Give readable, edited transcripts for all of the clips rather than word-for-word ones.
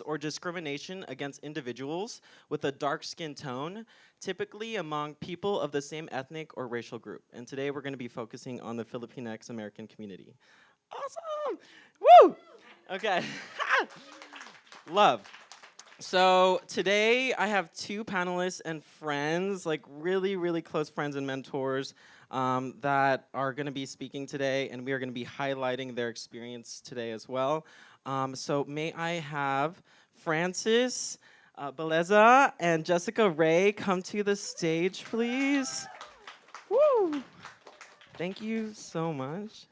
or discrimination against individuals with a dark skin tone, typically among people of the same ethnic or racial group. And today we're going to be focusing on the Filipinx American community. Awesome! Woo! Okay. Love. So today I have two panelists and friends, like really, really close friends and mentors that are going to be speaking today, and we are going to be highlighting their experience today as well. So may I have Francis Beleza and Jessica Ray come to the stage, please? Woo! Thank you so much.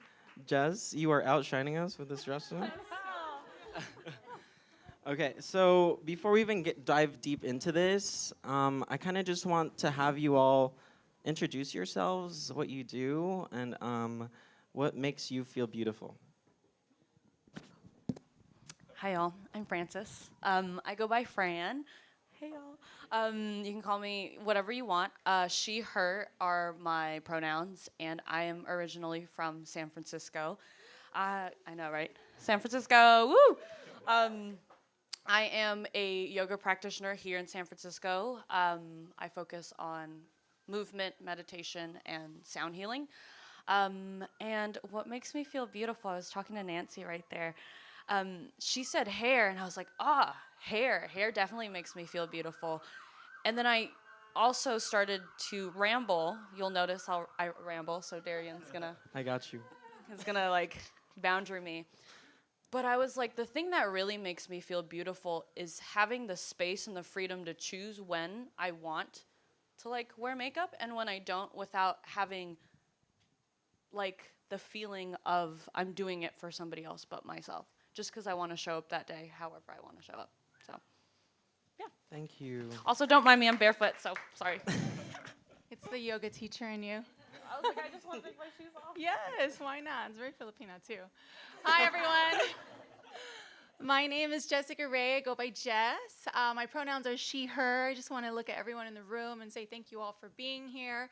Jess, you are outshining us with this dress. Okay, so before we even dive deep into this, I kind of just want to have you all introduce yourselves, what you do, and what makes you feel beautiful. Hi, y'all. I'm Frances. I go by Fran. Hey, y'all. You can call me whatever you want. She, her are my pronouns, and I am originally from San Francisco. I know, right? San Francisco, woo! I am a yoga practitioner here in San Francisco. I focus on movement, meditation, and sound healing. And what makes me feel beautiful, I was talking to Nancy right there. She said hair, and I was like, hair. Hair definitely makes me feel beautiful. And then I also started to ramble. You'll notice how I ramble, so Darian's I got you. gonna like boundary me. But I was like, the thing that really makes me feel beautiful is having the space and the freedom to choose when I want to like wear makeup and when I don't, without having like the feeling of I'm doing it for somebody else but myself, just because I want to show up that day however I want to show up. So yeah. Thank you. Also, don't mind me, I'm barefoot, so sorry. It's the yoga teacher in you. I was like, I just want to take my shoes off. Yes, why not? It's very Filipino too. Hi, everyone. My name is Jessica Ray. I go by Jess. My pronouns are she, her. I just want to look at everyone in the room and say thank you all for being here.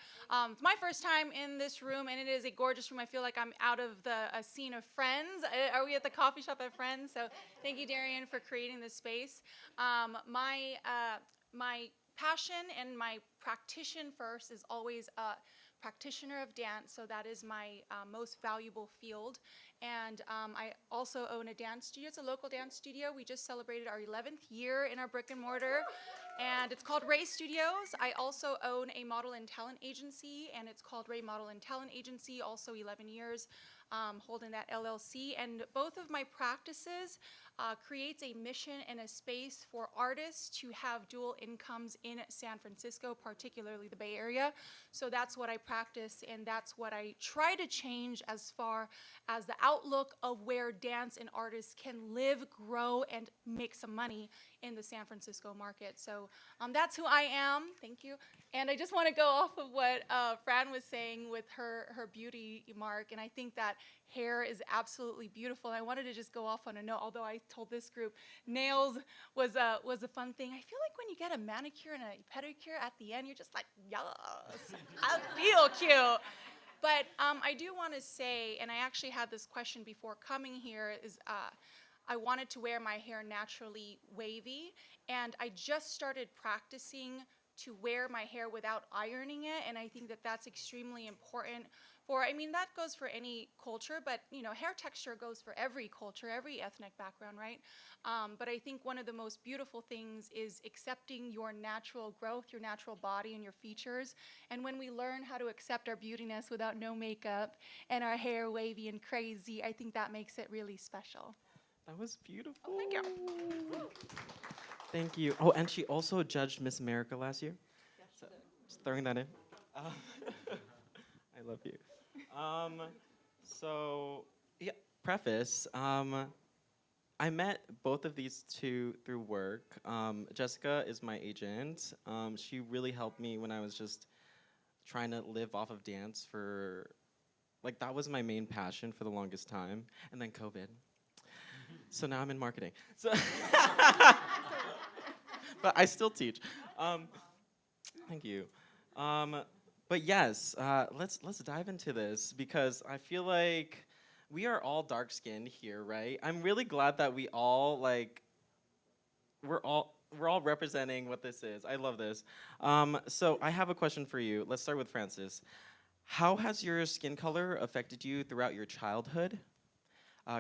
It's my first time in this room, and it is a gorgeous room. I feel like I'm out of a scene of Friends. Are we at the coffee shop at Friends? So thank you, Darian, for creating this space. My passion and my practitioner first is always practitioner of dance, so that is my most valuable field. And I also own a dance studio. It's a local dance studio. We just celebrated our 11th year in our brick and mortar, and it's called Ray Studios. I also own a model and talent agency, and it's called Ray Model and Talent Agency, also 11 years holding that LLC. And both of my practices creates a mission and a space for artists to have dual incomes in San Francisco, particularly the Bay Area. So that's what I practice, and that's what I try to change as far as the outlook of where dance and artists can live, grow, and make some money in the San Francisco market. So that's who I am. Thank you. And I just want to go off of what Fran was saying with her beauty mark, and I think that hair is absolutely beautiful. And I wanted to just go off on a note, although I told this group nails was a fun thing. I feel like when you get a manicure and a pedicure at the end, you're just like, yes, I feel cute. But I do want to say, and I actually had this question before coming here, is I wanted to wear my hair naturally wavy, and I just started practicing to wear my hair without ironing it, and I think that that's extremely important for, I mean, that goes for any culture, but, you know, hair texture goes for every culture, every ethnic background, right? But I think one of the most beautiful things is accepting your natural growth, your natural body and your features, and when we learn how to accept our beautiness without no makeup and our hair wavy and crazy, I think that makes it really special. That was beautiful. Oh, thank you. Thank you. Oh, and she also judged Miss America last year. Yes, So, just throwing that in. I love you. So, yeah, preface. I met both of these two through work. Jessica is my agent. She really helped me when I was just trying to live off of dance for, like, that was my main passion for the longest time. And then COVID. So now I'm in marketing. So but I still teach. Thank you. But yes, let's dive into this because I feel like we are all dark skinned here, right? I'm really glad that we all like we're all representing what this is. I love this. So I have a question for you. Let's start with Francis. How has your skin color affected you throughout your childhood?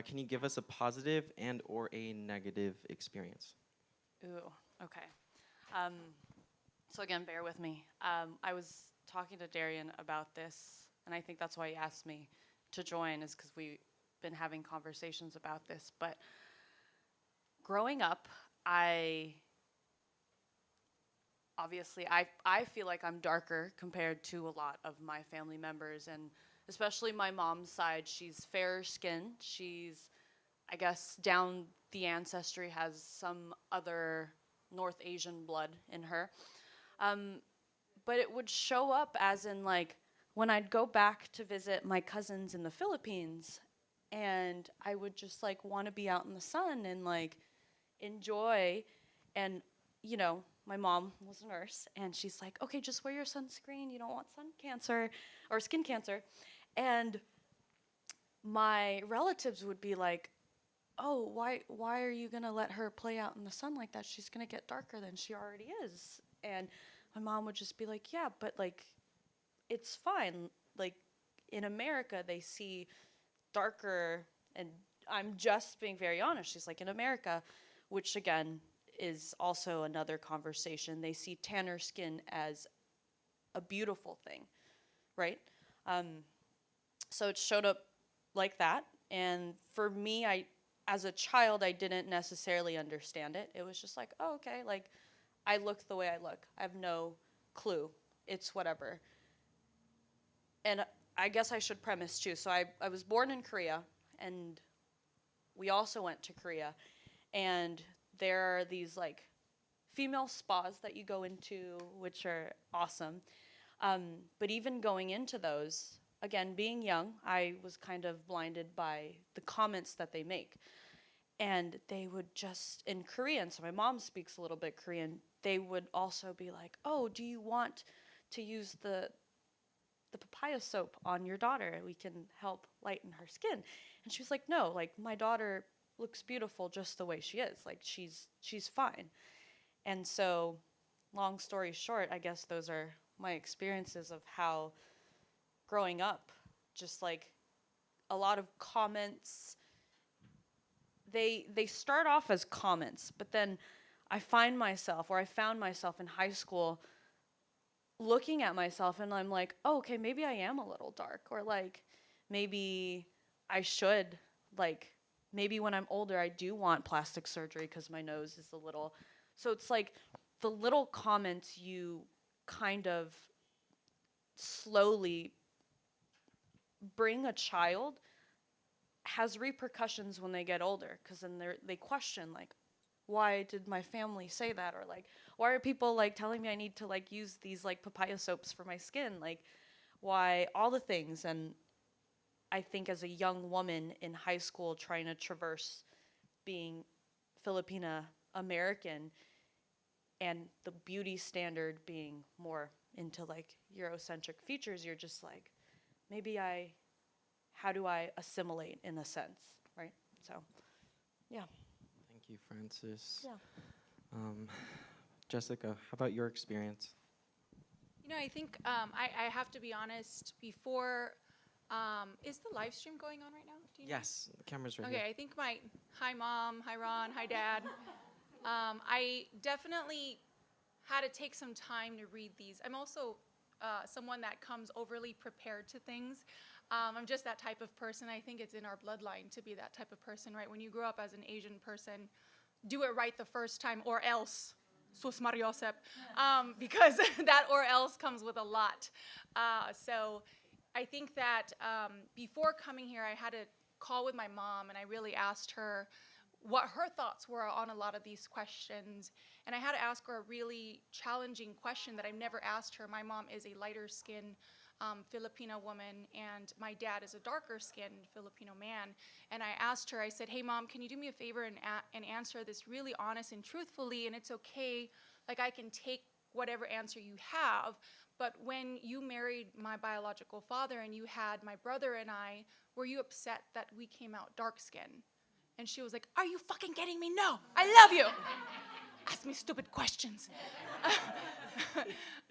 Can you give us a positive and or a negative experience? Ooh, okay. Um, so again, bear with me. I was talking to Darian about this, and I think that's why he asked me to join, is because we've been having conversations about this. But growing up, I feel like I'm darker compared to a lot of my family members, and especially my mom's side. She's fairer skinned. She's, I guess, down the ancestry has some other North Asian blood in her. Um, but it would show up as in like when I'd go back to visit my cousins in the Philippines, and I would just like want to be out in the sun and like enjoy. And you know, my mom was a nurse, and she's like, okay, just wear your sunscreen, you don't want sun cancer or skin cancer. And my relatives would be like, oh, why are you going to let her play out in the sun like that? She's going to get darker than she already is. And my mom would just be like, yeah, but like it's fine. Like in America they see darker, and I'm just being very honest. She's like, in America, which again is also another conversation, they see tanner skin as a beautiful thing, right? Um, so it showed up like that. And for me, as a child, I didn't necessarily understand it. It was just like, oh, okay, like I look the way I look. I have no clue. It's whatever. And I guess I should premise too. So I was born in Korea, and we also went to Korea. And there are these like female spas that you go into, which are awesome. But even going into those, again, being young, I was kind of blinded by the comments that they make. And they would just, in Korean, so my mom speaks a little bit Korean, they would also be like, oh, do you want to use the papaya soap on your daughter? We can help lighten her skin. And she was like, no, like my daughter looks beautiful just the way she is. Like she's fine. And so, long story short, I guess those are my experiences of how growing up, just like a lot of comments, they start off as comments, but then I found myself in high school looking at myself, and I'm like, oh, okay, maybe I am a little dark, or like maybe I should, like maybe when I'm older I do want plastic surgery because my nose is a little. So it's like the little comments you kind of slowly bring a child has repercussions when they get older, because then they question like, why did my family say that, or like why are people like telling me I need to like use these like papaya soaps for my skin, like why all the things. And I think as a young woman in high school trying to traverse being Filipina American and the beauty standard being more into like Eurocentric features, you're just like, maybe how do I assimilate in a sense, right? So, yeah. Thank you, Francis. Yeah. Jessica, how about your experience? You know, I think I have to be honest. Before, is the live stream going on right now? Do you know? Yes, the camera's right Okay, here. I think hi mom, hi Ron, hi dad. I definitely had to take some time to read these. I'm also someone that comes overly prepared to things. I'm just that type of person. I think it's in our bloodline to be that type of person, right? When you grow up as an Asian person, do it right the first time, or else. Sus Mariosep, because that or else comes with a lot. So I think that before coming here, I had a call with my mom, and I really asked her what her thoughts were on a lot of these questions. And I had to ask her a really challenging question that I've never asked her. My mom is a lighter skinned Filipino woman, and my dad is a darker skinned Filipino man. And I asked her, I said, hey mom, can you do me a favor and answer this really honest and truthfully? And it's okay, like I can take whatever answer you have. But when you married my biological father and you had my brother and I, were you upset that we came out dark skinned? And she was like, are you fucking kidding me? No, I love you. ask me stupid questions.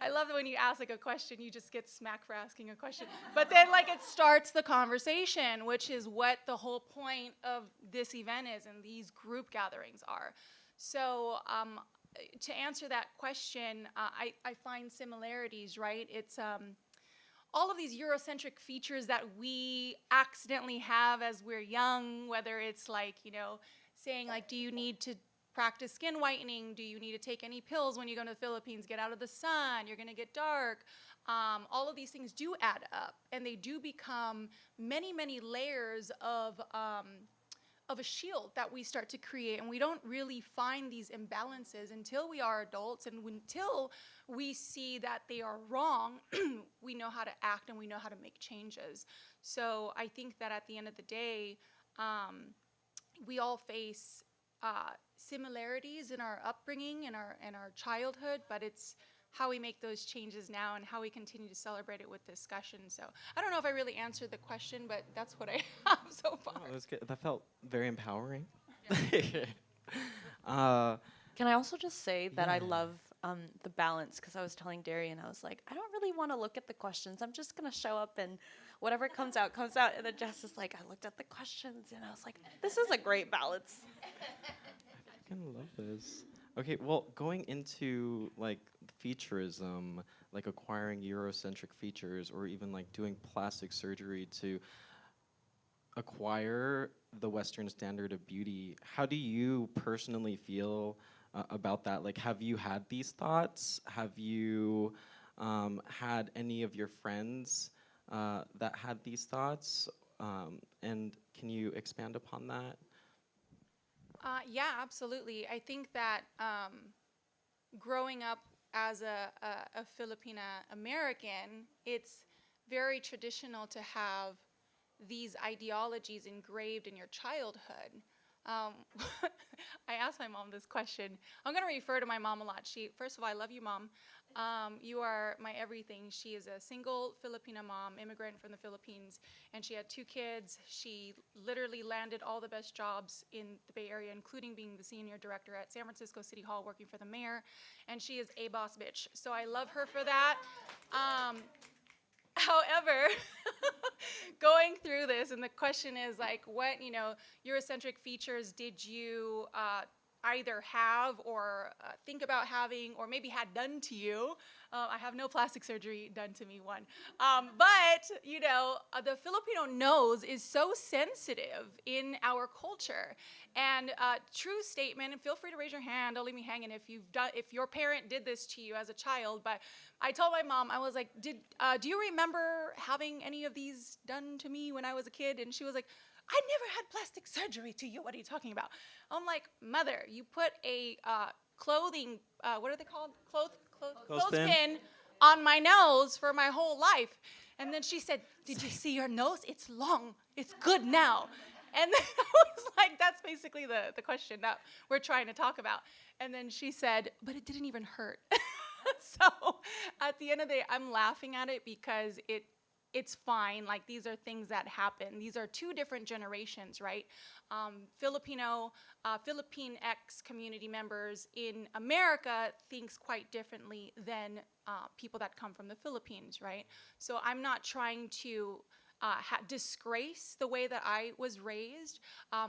I love that when you ask like a question, you just get smacked for asking a question. But then like it starts the conversation, which is what the whole point of this event is and these group gatherings are. So to answer that question, I find similarities, right? It's all of these Eurocentric features that we accidentally have as we're young, whether it's like, saying like, do you need to practice skin whitening? Do you need to take any pills when you go to the Philippines? Get out of the sun, you're gonna get dark. All of these things do add up, and they do become many, many layers of a shield that we start to create, and we don't really find these imbalances until we are adults, and until we see that they are wrong, we know how to act and we know how to make changes. So I think that at the end of the day, we all face similarities in our upbringing and our childhood, but it's how we make those changes now and how we continue to celebrate it with discussion. So I don't know if I really answered the question, but that's what I have so far. Oh, that was good. That felt very empowering. Can I also just say that I Yeah. love the balance, because I was telling Darian, I was like, I don't really want to look at the questions. I'm just going to show up and whatever comes out, comes out. And then Jess is like, I looked at the questions and I was like, this is a great balance. I love this. Okay, well, going into like featureism, like acquiring Eurocentric features, or even like doing plastic surgery to acquire the Western standard of beauty, how do you personally feel about that? Like, have you had these thoughts? Have you had any of your friends that had these thoughts? And can you expand upon that? Yeah, absolutely. I think that growing up as a Filipina American, it's very traditional to have these ideologies engraved in your childhood. Um, I asked my mom this question. I'm going to refer to my mom a lot. First of all, I love you, Mom. You are my everything. She is a single Filipina mom, immigrant from the Philippines, and she had 2 kids. She literally landed all the best jobs in the Bay Area, including being the senior director at San Francisco City Hall, working for the mayor, and she is a boss bitch. So I love her for that. However, going through this, and the question is like, what Eurocentric features did you either have or think about having, or maybe had done to you? I have no plastic surgery done to me, one. But the Filipino nose is so sensitive in our culture. And true statement, and feel free to raise your hand, don't leave me hanging if your parent did this to you as a child. But I told my mom, I was like, do you remember having any of these done to me when I was a kid? And she was like, I never had plastic surgery to you. What are you talking about? I'm like, Mother, you put a clothing, what are they called? Clothespin on my nose for my whole life. And then she said, did you see your nose? It's long. It's good now. And then I was like, that's basically the question that we're trying to talk about. And then she said, but it didn't even hurt. So at the end of the day, I'm laughing at it because it's fine. Like, these are things that happen. These are 2 different generations, right? Filipinx community members in America thinks quite differently than people that come from the Philippines, right? So I'm not trying to disgrace the way that I was raised,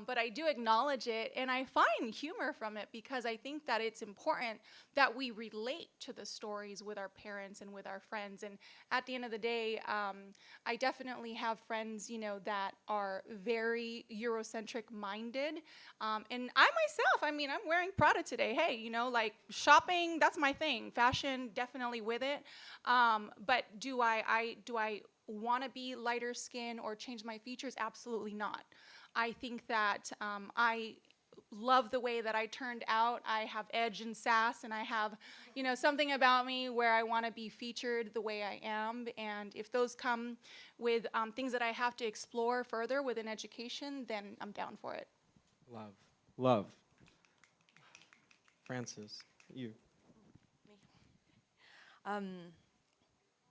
but I do acknowledge it, and I find humor from it because I think that it's important that we relate to the stories with our parents and with our friends. And at the end of the day, I definitely have friends, that are very Eurocentric minded, and I myself, I'm wearing Prada today. Hey, like shopping, that's my thing. Fashion, definitely with it. But do I want to be lighter skin or change my features? Absolutely not. I think that I love the way that I turned out. I have edge and sass, and I have, something about me where I want to be featured the way I am. And if those come with things that I have to explore further within education, then I'm down for it. Love. Francis, you.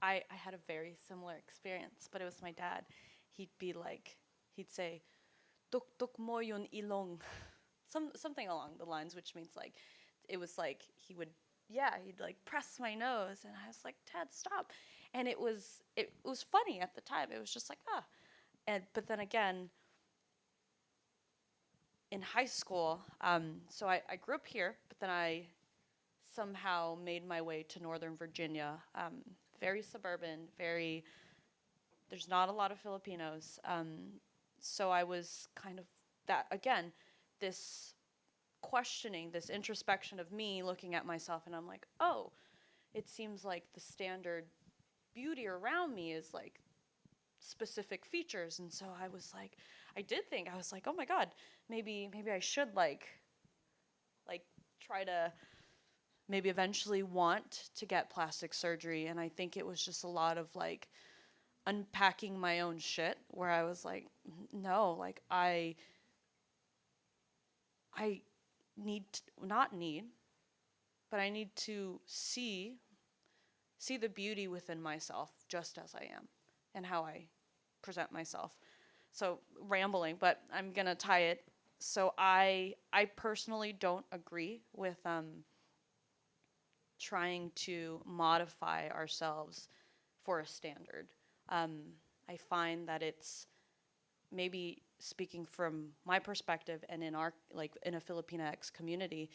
I had a very similar experience, but it was my dad. He'd say, "Tuk tuk mo yun ilong," something along the lines, which means like, it was like he'd like press my nose, and I was like, Dad, stop. And it was funny at the time. It was just like, but then again, in high school, so I grew up here, but then I somehow made my way to Northern Virginia, very suburban, there's not a lot of Filipinos. So I was kind of that, again, this questioning, this introspection of me looking at myself, and I'm like, oh, it seems like the standard beauty around me is like specific features. And so I was like, oh my God, maybe I should like try to maybe eventually want to get plastic surgery. And I think it was just a lot of like unpacking my own shit, where I was like, no, like I need to, not need, but I need to see the beauty within myself just as I am and how I present myself. So rambling, but I'm gonna tie it. So I personally don't agree with trying to modify ourselves for a standard. I find that it's, maybe speaking from my perspective and in our, like in a Filipinx community,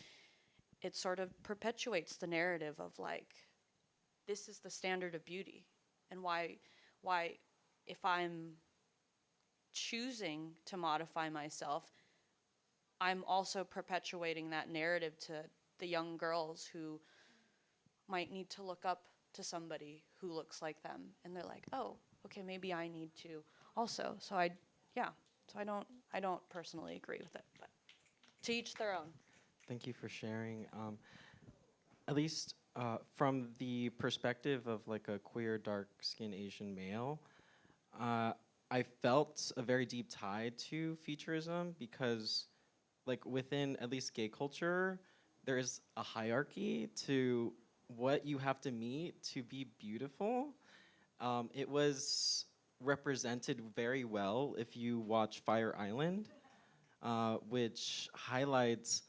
it sort of perpetuates the narrative of like, this is the standard of beauty. And why if I'm choosing to modify myself, I'm also perpetuating that narrative to the young girls who might need to look up to somebody who looks like them, and they're like, oh, okay, maybe I need to also. So I don't personally agree with it, but to each their own. Thank you for sharing. At least from the perspective of like a queer, dark-skinned Asian male, I felt a very deep tie to featureism because, like, within at least gay culture, there is a hierarchy to what you have to meet to be beautiful. It was represented very well if you watch Fire Island, which highlights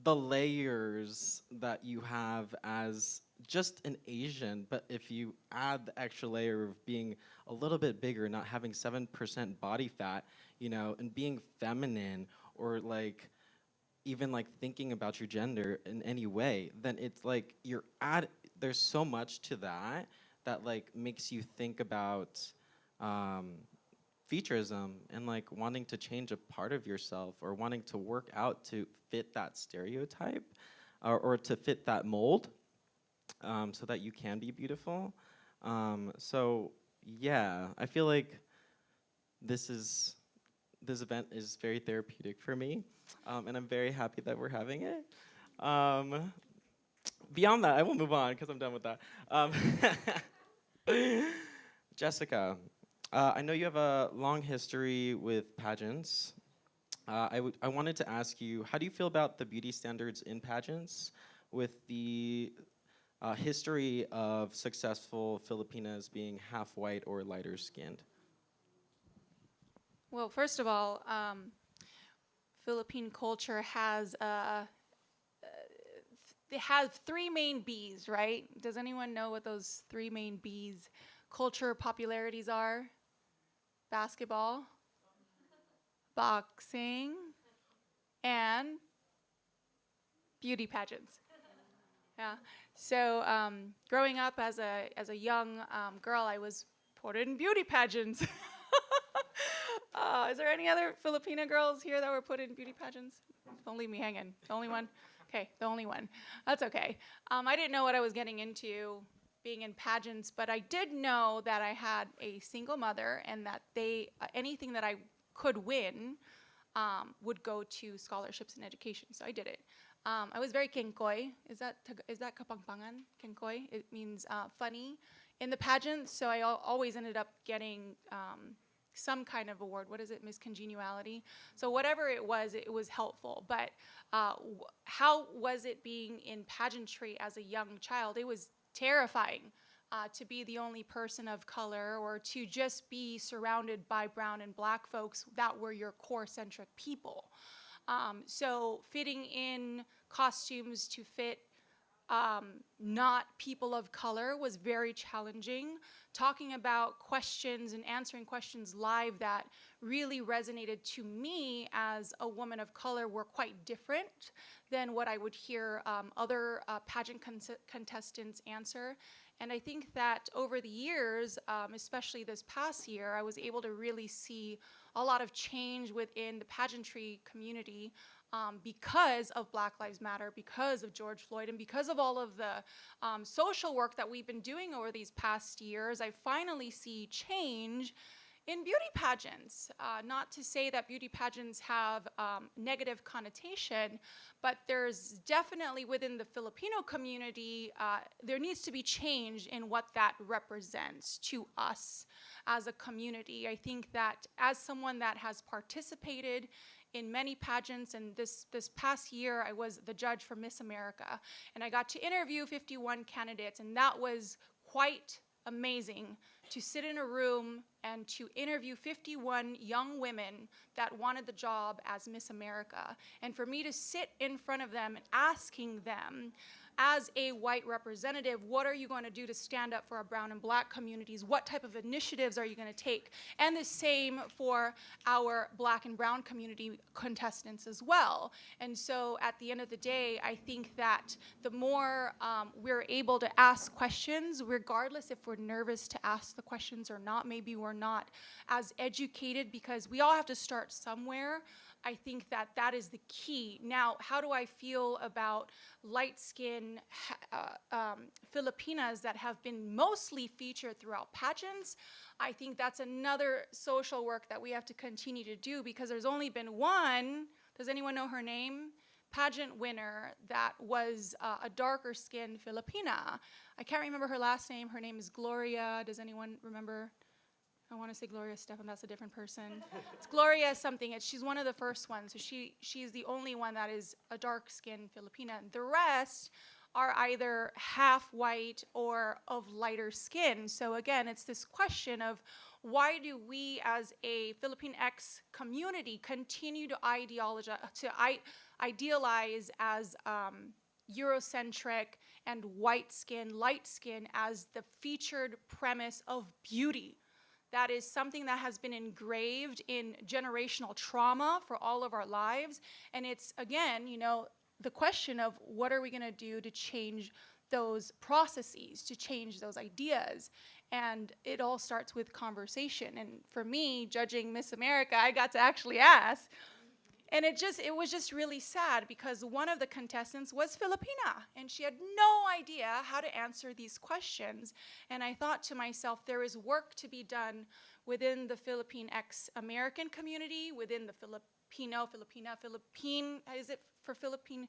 the layers that you have as just an Asian, but if you add the extra layer of being a little bit bigger, not having 7% body fat, you know, and being feminine, or like even like thinking about your gender in any way, then it's like there's so much to that that like makes you think about featureism and like wanting to change a part of yourself or wanting to work out to fit that stereotype or to fit that mold, so that you can be beautiful. So yeah, I feel like this event is very therapeutic for me, and I'm very happy that we're having it. Beyond that, I will move on because I'm done with that. Jessica, I know you have a long history with pageants. I wanted to ask you, how do you feel about the beauty standards in pageants with the history of successful Filipinas being half white or lighter skinned? Well, first of all, Philippine culture has it has three main B's, right? Does anyone know what those three main B's culture popularities are? Basketball, boxing, and beauty pageants. Yeah. So growing up as a young girl, I was put in beauty pageants. Is there any other Filipina girls here that were put in beauty pageants? Don't leave me hanging. The only one? Okay, the only one. That's okay. I didn't know what I was getting into being in pageants, but I did know that I had a single mother and that anything that I could win would go to scholarships and education. So I did it. I was very kenkoy. Is that kapangpangan? Kenkoy? It means funny in the pageant. So I always ended up getting some kind of award. What is it? Miss Congeniality. So whatever it was helpful. But how was it being in pageantry as a young child? It was terrifying to be the only person of color or to just be surrounded by brown and black folks that were your core-centric people. So fitting in costumes to fit not people of color was very challenging. Talking about questions and answering questions live that really resonated to me as a woman of color were quite different than what I would hear other pageant contestants answer. And I think that over the years, especially this past year, I was able to really see a lot of change within the pageantry community because of Black Lives Matter, because of George Floyd, and because of all of the social work that we've been doing over these past years. I finally see change in beauty pageants. Not to say that beauty pageants have negative connotation, but there's definitely within the Filipino community, there needs to be change in what that represents to us as a community. I think that as someone that has participated in many pageants, and this past year I was the judge for Miss America, and I got to interview 51 candidates, and that was quite amazing to sit in a room and to interview 51 young women that wanted the job as Miss America. And for me to sit in front of them and asking them, as a white representative, what are you going to do to stand up for our brown and black communities? What type of initiatives are you going to take? And the same for our black and brown community contestants as well. And so at the end of the day, I think that the more we're able to ask questions, regardless if we're nervous to ask the questions or not, maybe we're not as educated, because we all have to start somewhere. I think that that is the key. Now, how do I feel about light-skinned Filipinas that have been mostly featured throughout pageants? I think that's another social work that we have to continue to do, because there's only been one, does anyone know her name? Pageant winner that was a darker-skinned Filipina. I can't remember her last name. Her name is Gloria. Does anyone remember? I want to say Gloria Stefan, that's a different person. It's Gloria something. She's one of the first ones. So she's the only one that is a dark-skinned Filipina. The rest are either half white or of lighter skin. So again, it's this question of why do we as a Filipinx community continue to idealize as Eurocentric and white skin, light skin as the featured premise of beauty? That is something that has been engraved in generational trauma for all of our lives. And it's, again, the question of what are we going to do to change those processes, to change those ideas. And it all starts with conversation. And for me, judging Miss America, I got to actually ask. And it was just really sad, because one of the contestants was Filipina, and she had no idea how to answer these questions. And I thought to myself, there is work to be done within the Filipinx American community, within the Philippine, is it for Philippine,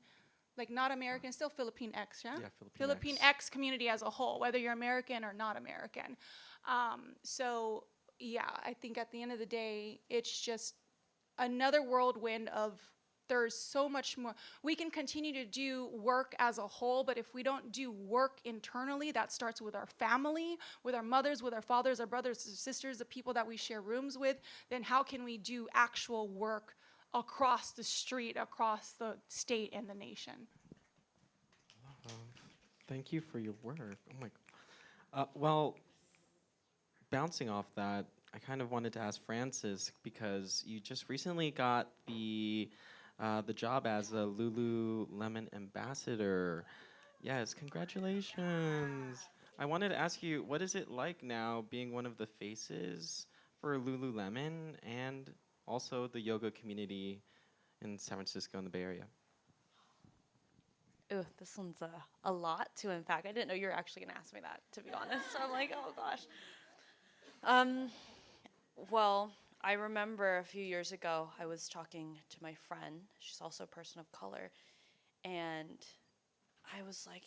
like not American, still Filipinx, yeah? Yeah, Filipinx community as a whole, whether you're American or not American. So, yeah, I think at the end of the day, it's just another whirlwind of there's so much more. We can continue to do work as a whole, but if we don't do work internally, that starts with our family, with our mothers, with our fathers, our brothers and sisters, the people that we share rooms with, then how can we do actual work across the street, across the state and the nation? Thank you for your work. Oh my. Well, bouncing off that, I kind of wanted to ask Francis, because you just recently got the job as a Lululemon ambassador. Yes, congratulations. I wanted to ask you, what is it like now being one of the faces for Lululemon and also the yoga community in San Francisco and the Bay Area? Ooh, this one's a lot to unpack. I didn't know you were actually going to ask me that, to be honest. So I'm like, oh gosh. Well, I remember a few years ago, I was talking to my friend. She's also a person of color. And I was like,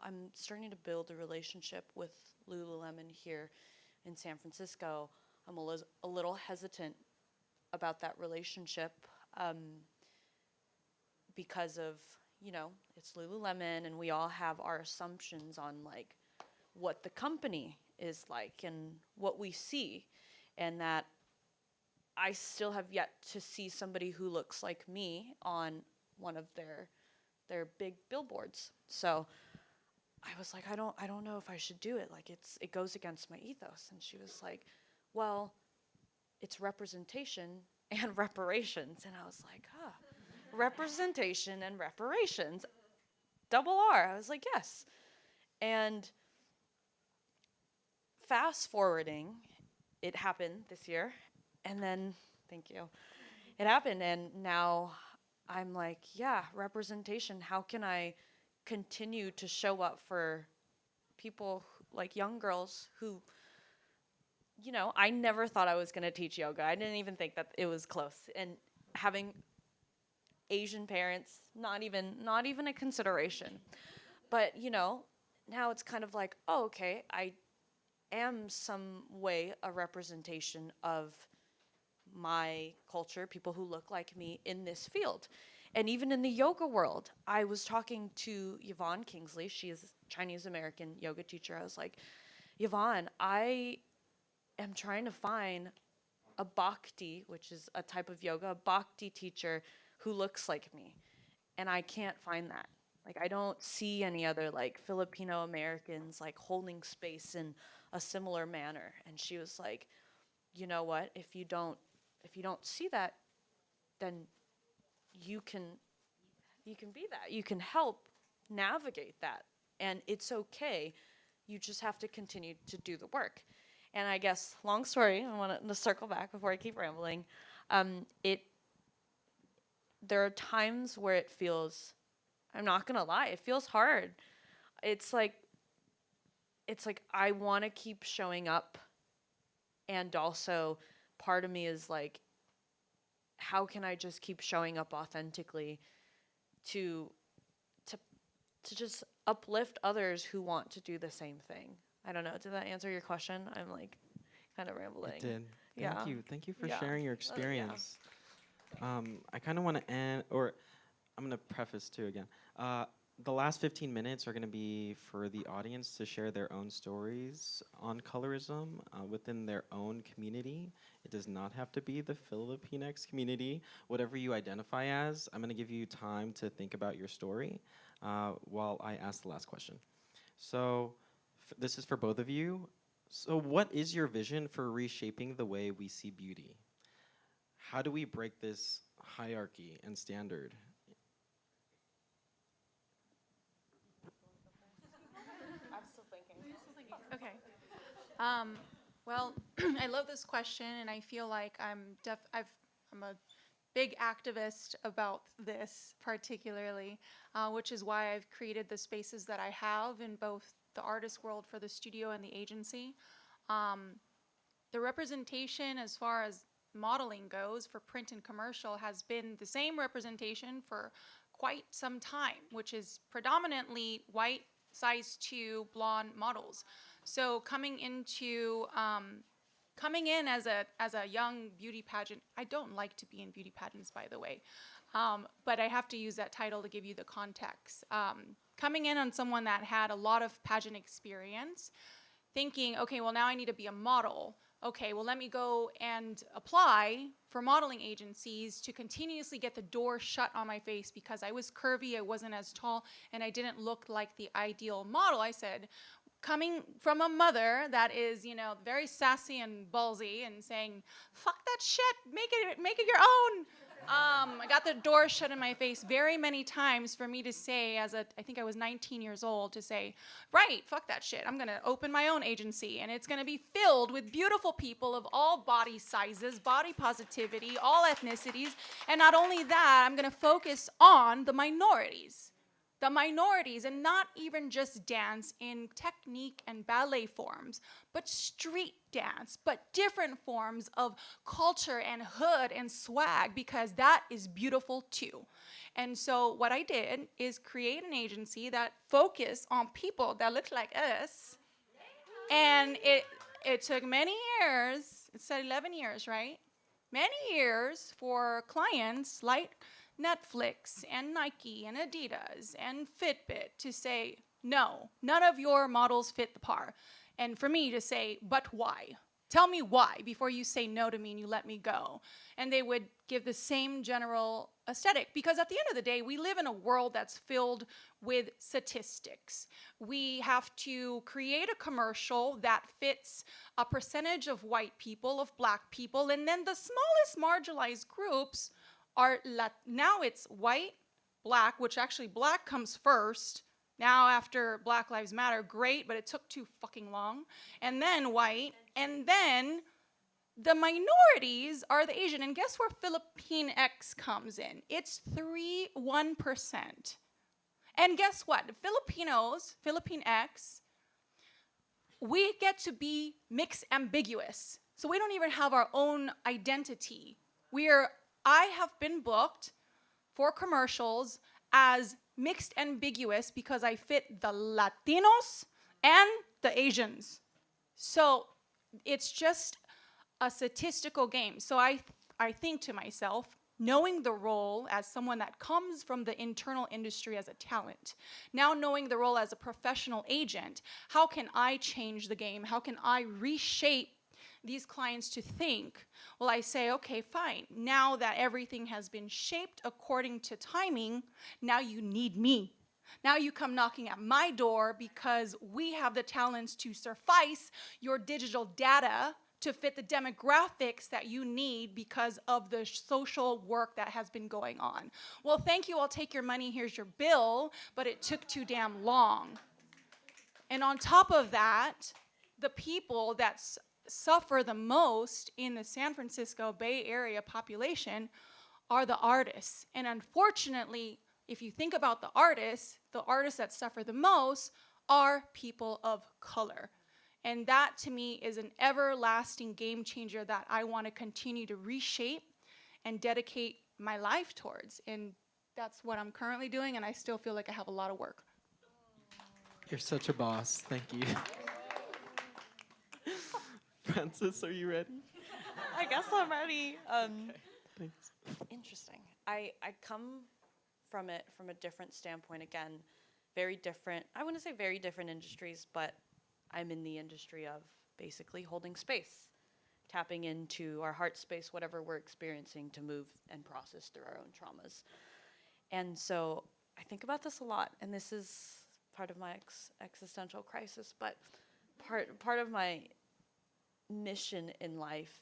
I'm starting to build a relationship with Lululemon here in San Francisco. I'm a little hesitant about that relationship because of, it's Lululemon, and we all have our assumptions on, like, what the company is like and what we see. And that I still have yet to see somebody who looks like me on one of their They're big billboards. So I was like, I don't know if I should do it. Like it goes against my ethos. And she was like, well, it's representation and reparations. And I was like, huh, representation and reparations, double R. I was like, yes. And fast forwarding, it happened this year. And then, thank you, it happened. And now I'm like, yeah, representation. How can I continue to show up for people like young girls who, you know, I never thought I was going to teach yoga. I didn't even think that it was close. And having Asian parents, not even a consideration. But, you know, now it's kind of like, oh, okay, I am some way a representation of my culture, people who look like me in this field. And even in the yoga world, I was talking to Yvonne Kingsley. She is a Chinese American yoga teacher. I was like, Yvonne, I am trying to find a bhakti, which is a type of yoga, a bhakti teacher who looks like me. And I can't find that. Like, I don't see any other like Filipino Americans like holding space in a similar manner. And she was like, you know what, if you don't see that, then you can be that. You can help navigate that. And it's okay. You just have to continue to do the work. And I guess, long story, I want to circle back before I keep rambling. There are times where it feels, I'm not going to lie, it feels hard. It's like I want to keep showing up. And also, part of me is like, how can I just keep showing up authentically to just uplift others who want to do the same thing? I don't know. Did that answer your question? I'm like kind of rambling. It did. Yeah. Thank you. Thank you for Yeah. sharing your experience. I kind of want to end, or I'm going to preface too again. The last 15 minutes are going to be for the audience to share their own stories on colorism within their own community. It does not have to be the Filipinx community. Whatever you identify as, I'm going to give you time to think about your story while I ask the last question. So this is for both of you. So what is your vision for reshaping the way we see beauty? How do we break this hierarchy and standard? Okay. Well, I love this question, and I feel like I'm a big activist about this particularly, which is why I've created the spaces that I have in both the artist world for the studio and the agency. The representation as far as modeling goes for print and commercial has been the same representation for quite some time, which is predominantly white, size 2, blonde models. So coming in as a young beauty pageant, I don't like to be in beauty pageants, by the way, but I have to use that title to give you the context. Coming in on someone that had a lot of pageant experience, thinking, okay, well now I need to be a model. Okay, well let me go and apply for modeling agencies to continuously get the door shut on my face because I was curvy, I wasn't as tall, and I didn't look like the ideal model. I said, coming from a mother that is, you know, very sassy and ballsy and saying, fuck that shit, make it your own. I got the door shut in my face very many times for me to say, I think I was 19 years old, to say, right, fuck that shit. I'm going to open my own agency, and it's going to be filled with beautiful people of all body sizes, body positivity, all ethnicities. And not only that, I'm going to focus on the minorities, and not even just dance in technique and ballet forms, but street dance, but different forms of culture and hood and swag, because that is beautiful too. And so what I did is create an agency that focused on people that looked like us. And it took many years, it said 11 years, right? Many years for clients like Netflix and Nike and Adidas and Fitbit to say, no, none of your models fit the par. And for me to say, but why? Tell me why before you say no to me and you let me go. And they would give the same general aesthetic, because at the end of the day, we live in a world that's filled with statistics. We have to create a commercial that fits a percentage of white people, of black people, and then the smallest marginalized groups are now it's white, black, which actually black comes first. Now, after Black Lives Matter, great, but it took too fucking long. And then white, and then the minorities are the Asian. And guess where Filipinx comes in? It's 1%. And guess what? The Filipinos, Filipinx, we get to be mixed ambiguous. So we don't even have our own identity. I have been booked for commercials as mixed ambiguous because I fit the Latinos and the Asians. So it's just a statistical game. So I think to myself, knowing the role as someone that comes from the internal industry as a talent, now knowing the role as a professional agent, how can I change the game? How can I reshape these clients to think? Well, I say, okay, fine. Now that everything has been shaped according to timing, now you need me. Now you come knocking at my door because we have the talents to suffice your digital data to fit the demographics that you need because of the social work that has been going on. Well, thank you, I'll take your money, here's your bill, but it took too damn long. And on top of that, the people that suffer the most in the San Francisco Bay Area population are the artists. And unfortunately, if you think about the artists that suffer the most are people of color. And that, to me, is an everlasting game changer that I want to continue to reshape and dedicate my life towards. And that's what I'm currently doing, and I still feel like I have a lot of work. You're such a boss. Thank you. Francis, are you ready? I guess I'm ready. Thanks. Interesting. I come from it from a different standpoint. Again, very different. I wouldn't say very different industries, but I'm in the industry of basically holding space, tapping into our heart space, whatever we're experiencing, to move and process through our own traumas. And so I think about this a lot, and this is part of my existential crisis, but part of my mission in life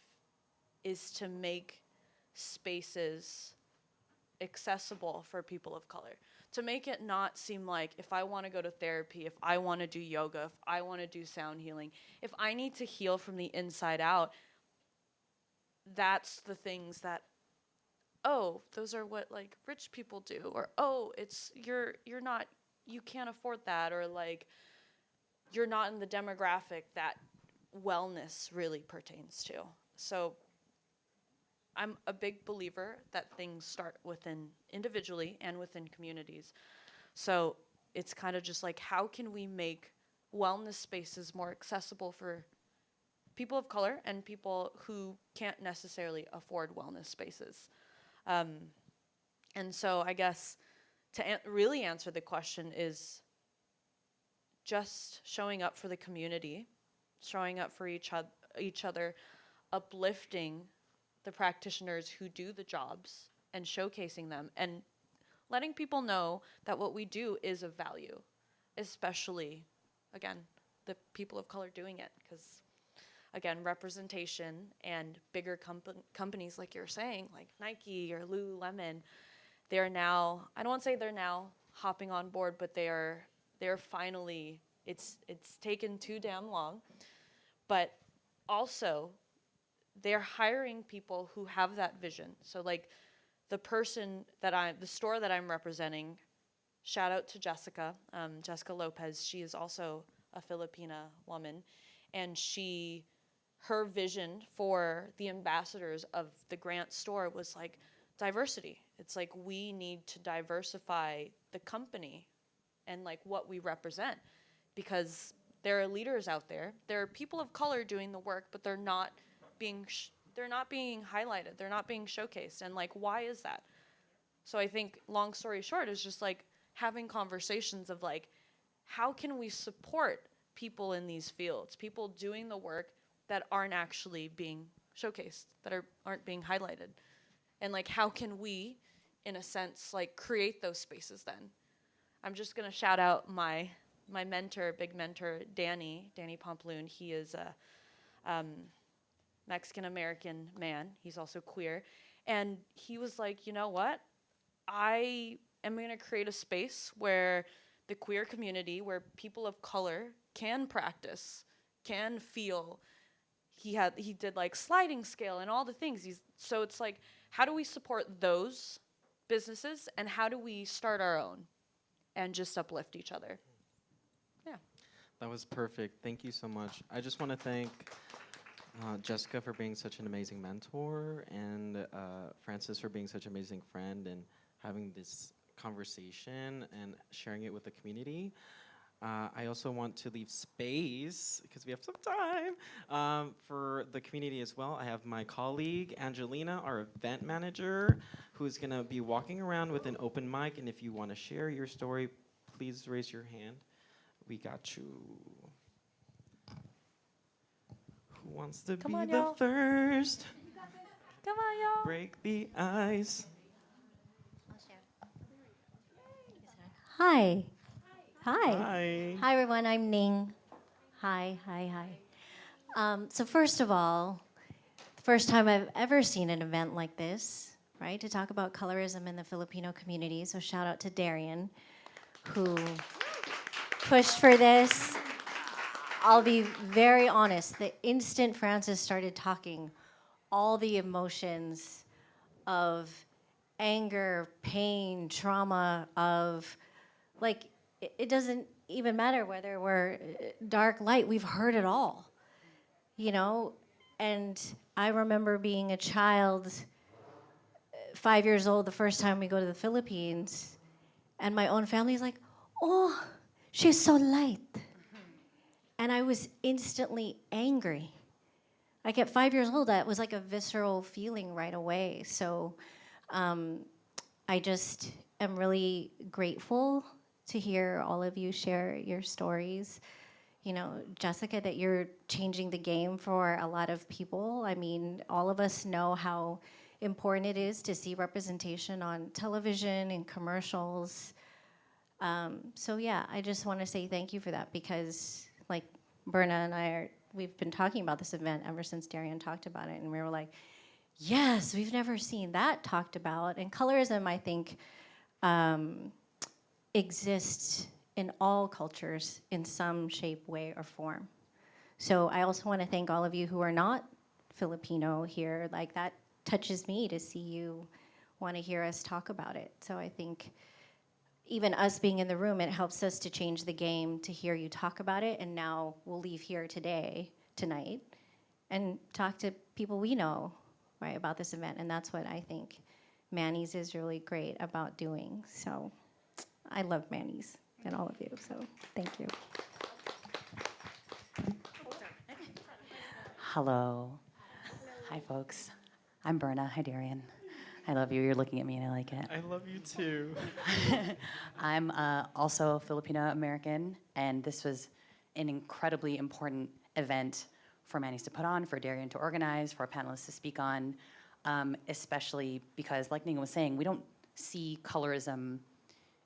is to make spaces accessible for people of color, to make it not seem like if I want to go to therapy, if I want to do yoga, if I want to do sound healing, if I need to heal from the inside out, that's the things that, oh, those are what like rich people do, or oh, it's you're not, you can't afford that, or like you're not in the demographic that wellness really pertains to. So I'm a big believer that things start within individually and within communities. So it's kind of just like, how can we make wellness spaces more accessible for people of color and people who can't necessarily afford wellness spaces? And so I guess to really answer the question is just showing up for the community, showing up for each other, uplifting the practitioners who do the jobs and showcasing them and letting people know that what we do is of value, especially, again, the people of color doing it. Because, again, representation and bigger companies, like you're saying, like Nike or Lululemon, they're now, I don't want to say they're now hopping on board, but they're finally, it's taken too damn long, but also they're hiring people who have that vision. So like the store that I'm representing, shout out to Jessica, Jessica Lopez. She is also a Filipina woman, and her vision for the ambassadors of the Grant store was like diversity. It's like, we need to diversify the company and like what we represent, because there are leaders out there. There are people of color doing the work, but they're not being highlighted. They're not being showcased. And like, why is that? So I think, long story short, is just like having conversations of like, how can we support people in these fields, people doing the work, that aren't actually being showcased, that aren't being highlighted. And like, how can we, in a sense, like create those spaces then? I'm just gonna shout out my mentor, big mentor, Danny Pomploon. He is a Mexican American man. He's also queer. And he was like, you know what? I am going to create a space where the queer community, where people of color can practice, can feel. He did like sliding scale and all the things. So it's like, how do we support those businesses and how do we start our own and just uplift each other? Yeah. That was perfect. Thank you so much. I just want to thank Jessica for being such an amazing mentor, and Francis for being such an amazing friend and having this conversation and sharing it with the community. I also want to leave space, because we have some time, for the community as well. I have my colleague, Angelina, our event manager, who's going to be walking around with an open mic. And if you want to share your story, please raise your hand. We got you. Who wants to Come be on, the y'all. first? Come on, y'all. Break the ice. Hi. Hi. Hi. Hi, everyone. I'm Ning. Hi. So first of all, the first time I've ever seen an event like this, right, to talk about colorism in the Filipino community. So shout out to Darian, who pushed for this. I'll be very honest. The instant Francis started talking, all the emotions of anger, pain, trauma, of like, it doesn't even matter whether we're dark, light, we've heard it all, you know? And I remember being a child, 5 years old, the first time we go to the Philippines, and my own family's like, oh, she's so light. And I was instantly angry. Like at 5 years old, that was like a visceral feeling right away. So I just am really grateful to hear all of you share your stories. You know, Jessica, that you're changing the game for a lot of people. I mean, all of us know how important it is to see representation on television and commercials. So yeah, I just want to say thank you for that, because like Berna and we've been talking about this event ever since Darian talked about it, and we were like, yes, we've never seen that talked about. And colorism, I think, exists in all cultures in some shape, way, or form. So I also want to thank all of you who are not Filipino here. Like, that touches me to see you want to hear us talk about it. So I think even us being in the room, it helps us to change the game, to hear you talk about it. And now we'll leave here tonight, and talk to people we know, right, about this event. And that's what I think Manny's is really great about doing. So I love Manny's and all of you. So thank you. Hello. Hi, folks. I'm Berna. Hi, Darian. I love you. You're looking at me and I like it. I love you too. I'm also Filipino American, and this was an incredibly important event for Manny's to put on, for Darian to organize, for panelists to speak on, especially because, like Ning was saying, we don't see colorism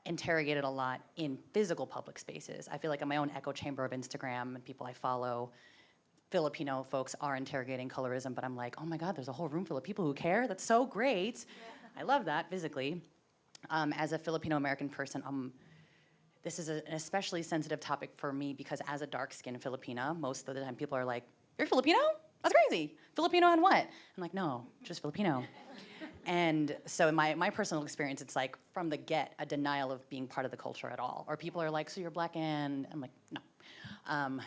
interrogated a lot in physical public spaces. I feel like in my own echo chamber of Instagram and people I follow, Filipino folks are interrogating colorism, but I'm like, oh my God, there's a whole room full of people who care. That's so great. Yeah. I love that physically. As a Filipino American person, this is an especially sensitive topic for me because as a dark-skinned Filipina, most of the time people are like, you're Filipino? That's crazy. Filipino and what? I'm like, no, just Filipino. And so in my personal experience, it's like from the get, a denial of being part of the culture at all. Or people are like, so you're black and I'm like, no.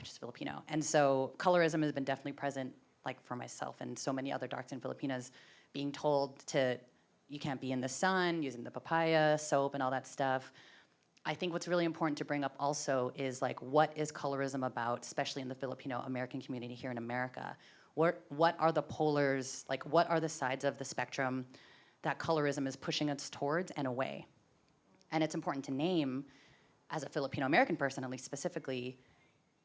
Just Filipino. And so colorism has been definitely present, like for myself and so many other dark-skinned Filipinas, being told you can't be in the sun, using the papaya, soap, and all that stuff. I think what's really important to bring up also is like, what is colorism about, especially in the Filipino American community here in America? What are the polars, like what are the sides of the spectrum that colorism is pushing us towards and away? And it's important to name, as a Filipino American person, at least specifically,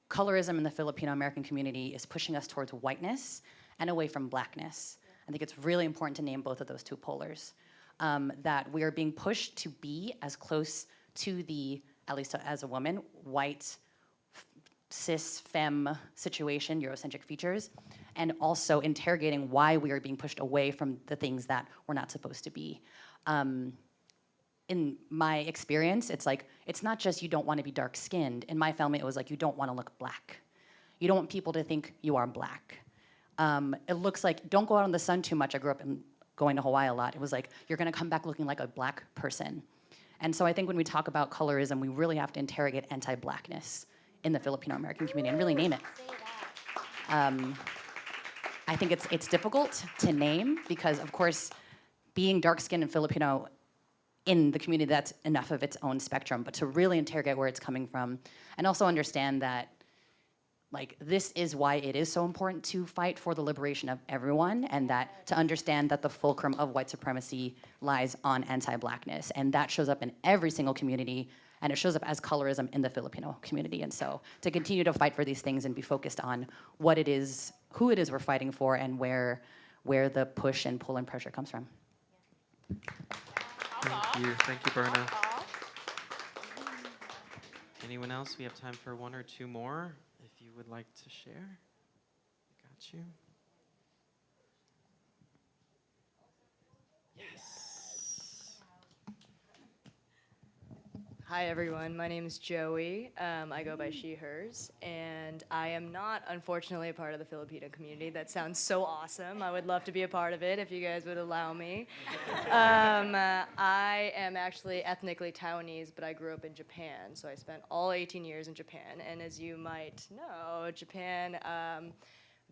colorism in the Filipino American community is pushing us towards whiteness and away from blackness. I think it's really important to name both of those two polars. That we are being pushed to be as close to the, at least as a woman, white, cis, femme situation, Eurocentric features, and also interrogating why we are being pushed away from the things that we're not supposed to be. In my experience, it's like, it's not just you don't want to be dark-skinned. In my family, it was like, you don't want to look black. You don't want people to think you are black. It looks like, don't go out in the sun too much. I grew up going to Hawaii a lot. It was like, you're going to come back looking like a black person. And so I think when we talk about colorism, we really have to interrogate anti-blackness in the Filipino American community and really name it. I think it's difficult to name because, of course, being dark-skinned and Filipino in the community, that's enough of its own spectrum, but to really interrogate where it's coming from and also understand that like this is why it is so important to fight for the liberation of everyone, and that to understand that the fulcrum of white supremacy lies on anti-blackness, and that shows up in every single community, and it shows up as colorism in the Filipino community. And so to continue to fight for these things and be focused on what it is, who it is we're fighting for, and where the push and pull and pressure comes from. Thank you, Berna. Anyone else? We have time for one or two more. If you would like to share, got you. Yes. Hi everyone, my name is Joey. I go by she, hers, and I am not, unfortunately, a part of the Filipino community. That sounds so awesome. I would love to be a part of it if you guys would allow me. I am actually ethnically Taiwanese, but I grew up in Japan, so I spent all 18 years in Japan, and as you might know, Japan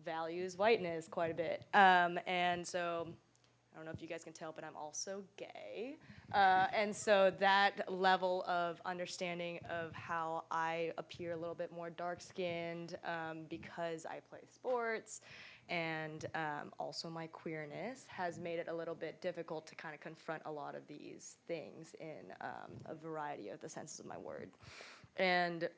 values whiteness quite a bit, and so I don't know if you guys can tell, but I'm also gay. And so that level of understanding of how I appear a little bit more dark-skinned because I play sports and also my queerness has made it a little bit difficult to kind of confront a lot of these things in a variety of the senses of my word. And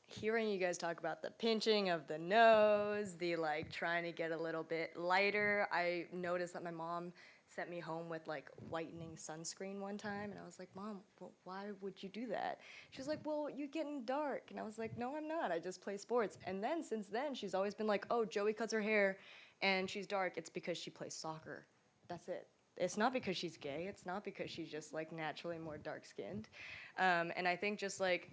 hearing you guys talk about the pinching of the nose, the like trying to get a little bit lighter, I noticed that my mom sent me home with like whitening sunscreen one time, and I was like, Mom, well, why would you do that? She was like, well, you're getting dark. And I was like, no, I'm not, I just play sports. And then since then, she's always been like, oh, Joey cuts her hair and she's dark, it's because she plays soccer. That's it. It's not because she's gay, it's not because she's just like naturally more dark-skinned. And I think just like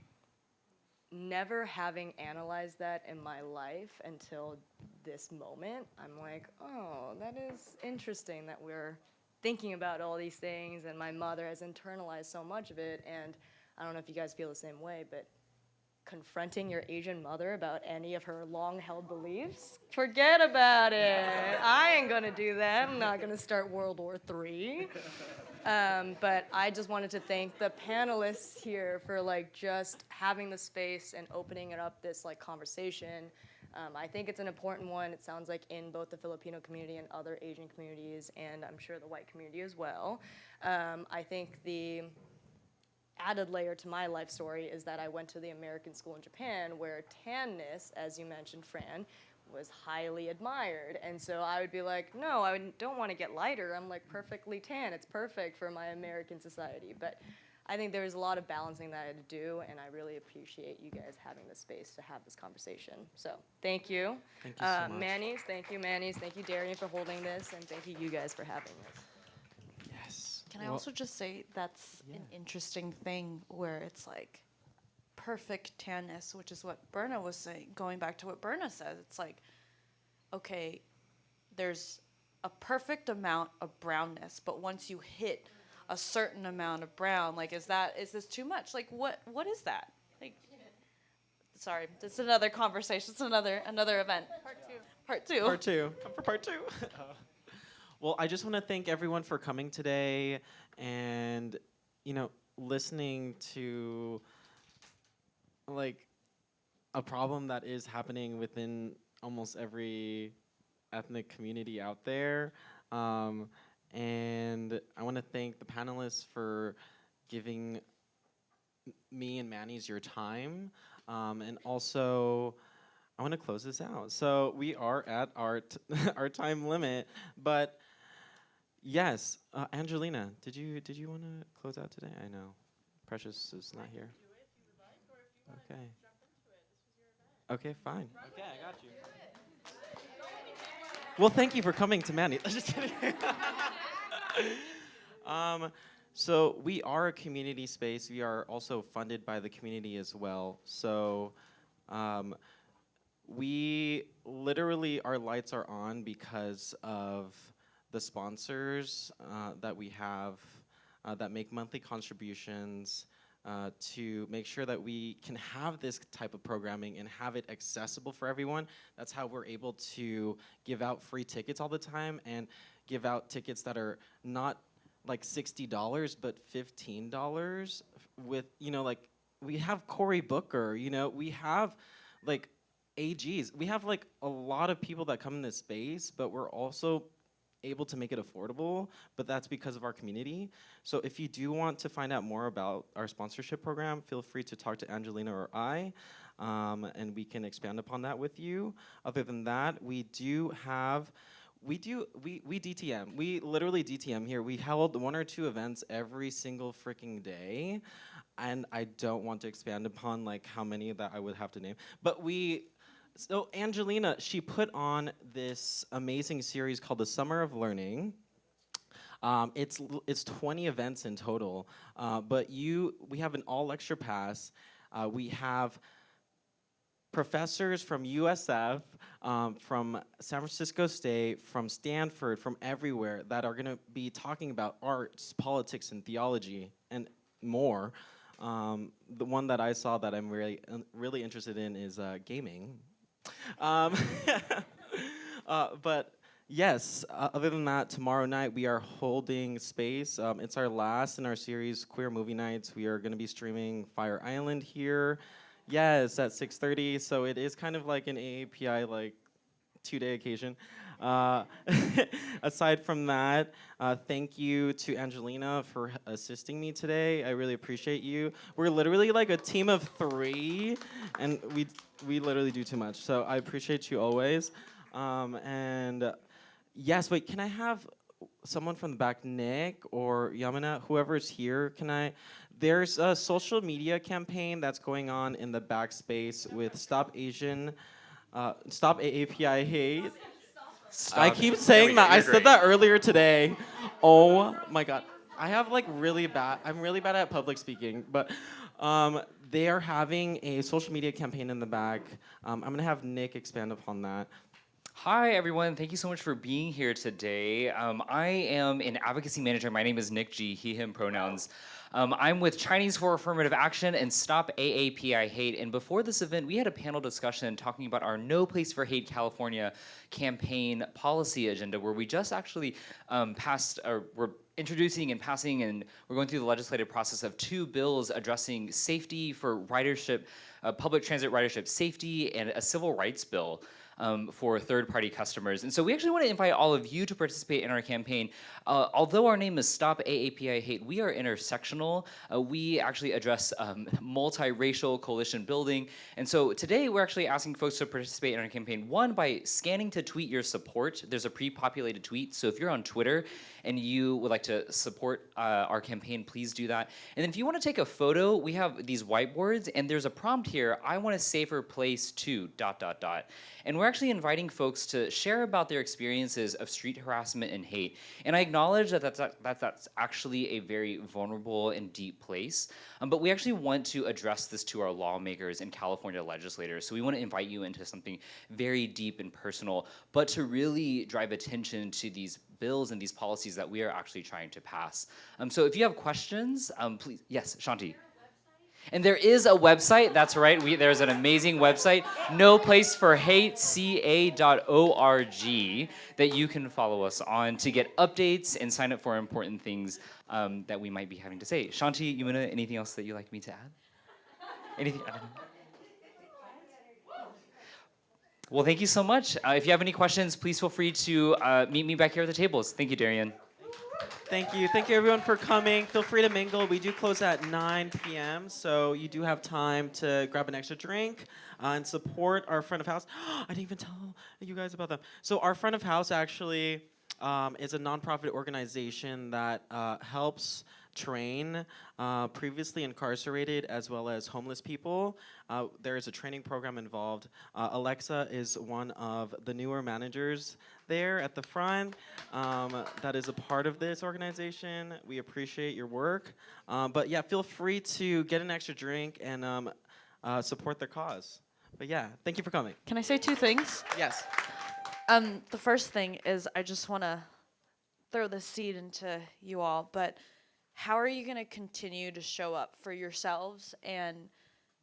never having analyzed that in my life until this moment, I'm like, oh, that is interesting that we're thinking about all these things, and my mother has internalized so much of it, and I don't know if you guys feel the same way, but confronting your Asian mother about any of her long-held beliefs, forget about it. I ain't gonna do that. I'm not gonna start World War III. But I just wanted to thank the panelists here for like just having the space and opening it up this like conversation. I think it's an important one. It sounds like in both the Filipino community and other Asian communities, and I'm sure the white community as well. I think the added layer to my life story is that I went to the American school in Japan where tanness, as you mentioned, Fran, was highly admired. And so I would be like, no, I don't want to get lighter. I'm like perfectly tan. It's perfect for my American society. But I think there's a lot of balancing that I had to do, and I really appreciate you guys having the space to have this conversation. So thank you. Thank you so much. Manny's, thank you, Manny's. Thank you, Darian, for holding this, and thank you guys for having this. Yes. Can I also just say that's an interesting thing where it's like perfect tanness, which is what Berna was saying. Going back to what Berna said, it's like, okay, there's a perfect amount of brownness, but once you hit a certain amount of brown, like is this too much? Like what is that? Like, sorry, it's another conversation. It's another event. Part two. Part two. Come for part two. Well, I just want to thank everyone for coming today and, listening to, like, a problem that is happening within almost every ethnic community out there. And I want to thank the panelists for giving me and Manny's your time. And also, I want to close this out. So we are at our our time limit, but yes, Angelina, did you want to close out today? I know, Precious is not here. Okay. Okay, fine. Okay, I got you. Well, thank you for coming to Manny. Just kidding. um, so we are a community space. We are also funded by the community as well. So um, we literally, our lights are on because of the sponsors that we have that make monthly contributions to make sure that we can have this type of programming and have it accessible for everyone. That's how we're able to give out free tickets all the time and give out tickets that are not like $60 but $15 with, you know, like we have Cory Booker, you know, we have like AGs. We have like a lot of people that come in this space, but we're also able to make it affordable, but that's because of our community. So if you do want to find out more about our sponsorship program, feel free to talk to Angelina or I, and we can expand upon that with you. Other than that, we DTM. We literally DTM here. We held 1 or 2 events every single freaking day, and I don't want to expand upon like how many that I would have to name, but so Angelina, she put on this amazing series called The Summer of Learning. It's 20 events in total, but we have an all lecture pass. We have professors from USF, from San Francisco State, from Stanford, from everywhere that are gonna be talking about arts, politics, and theology, and more. The one that I saw that I'm really interested in is gaming. Um, but yes, other than that, tomorrow night we are holding space. It's our last in our series, Queer Movie Nights. We are going to be streaming Fire Island here. Yes, at 6:30. So it is kind of like an AAPI like 2-day occasion. Aside from that, thank you to Angelina for assisting me today. I really appreciate you. We're literally like a team of 3, and we literally do too much. So I appreciate you always. And yes, wait, can I have someone from the back, Nick or Yamina, whoever's here? There's a social media campaign that's going on in the backspace with Stop AAPI Hate. I keep saying that. I said that earlier today. Oh my god. I'm really bad at public speaking, but they are having a social media campaign in the back. I'm gonna have Nick expand upon that. Hi, everyone. Thank you so much for being here today. I am an advocacy manager. My name is Nick G, he, him pronouns. I'm with Chinese for Affirmative Action and Stop AAPI Hate. And before this event, we had a panel discussion talking about our No Place for Hate California campaign policy agenda, where we just actually we're introducing and passing, and we're going through the legislative process of 2 bills addressing safety for ridership, public transit ridership safety, and a civil rights bill. For third-party customers. And so we actually want to invite all of you to participate in our campaign. Although our name is Stop AAPI Hate, we are intersectional. We actually address multiracial coalition building. And so today we're actually asking folks to participate in our campaign, one, by scanning to tweet your support. There's a pre-populated tweet, so if you're on Twitter and you would like to support our campaign, please do that. And then if you want to take a photo, we have these whiteboards, and there's a prompt here, I want a safer place to ... And we're actually inviting folks to share about their experiences of street harassment and hate. And I acknowledge that that's actually a very vulnerable and deep place, but we actually want to address this to our lawmakers and California legislators. So we want to invite you into something very deep and personal, but to really drive attention to these bills and these policies that we are actually trying to pass. So if you have questions, please, yes, Shanti. And there is a website, that's right, there's an amazing website, noplaceforhateca.org, that you can follow us on to get updates and sign up for important things that we might be having to say. Shanti, Yumina, anything else that you'd like me to add? Anything? I don't know. Well, thank you so much. If you have any questions, please feel free to meet me back here at the tables. Thank you, Darian. Thank you. Thank you, everyone, for coming. Feel free to mingle. We do close at 9 p.m., so you do have time to grab an extra drink and support our front of house. I didn't even tell you guys about them. So our front of house actually is a nonprofit organization that helps train previously incarcerated as well as homeless people. There is a training program involved. Alexa is one of the newer managers there at the front that is a part of this organization. We appreciate your work. But yeah, feel free to get an extra drink and support their cause. But yeah, thank you for coming. Can I say two things? Yes. The first thing is I just want to throw this seed into you all, but how are you going to continue to show up for yourselves and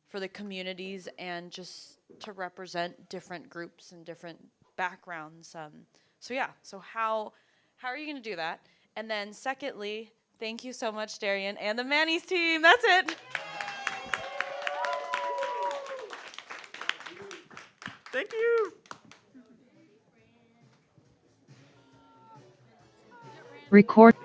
for the communities and just to represent different groups and different backgrounds? So how are you going to do that? And then secondly, thank you so much, Darian, and the Manny's team. That's it. Thank you. Record.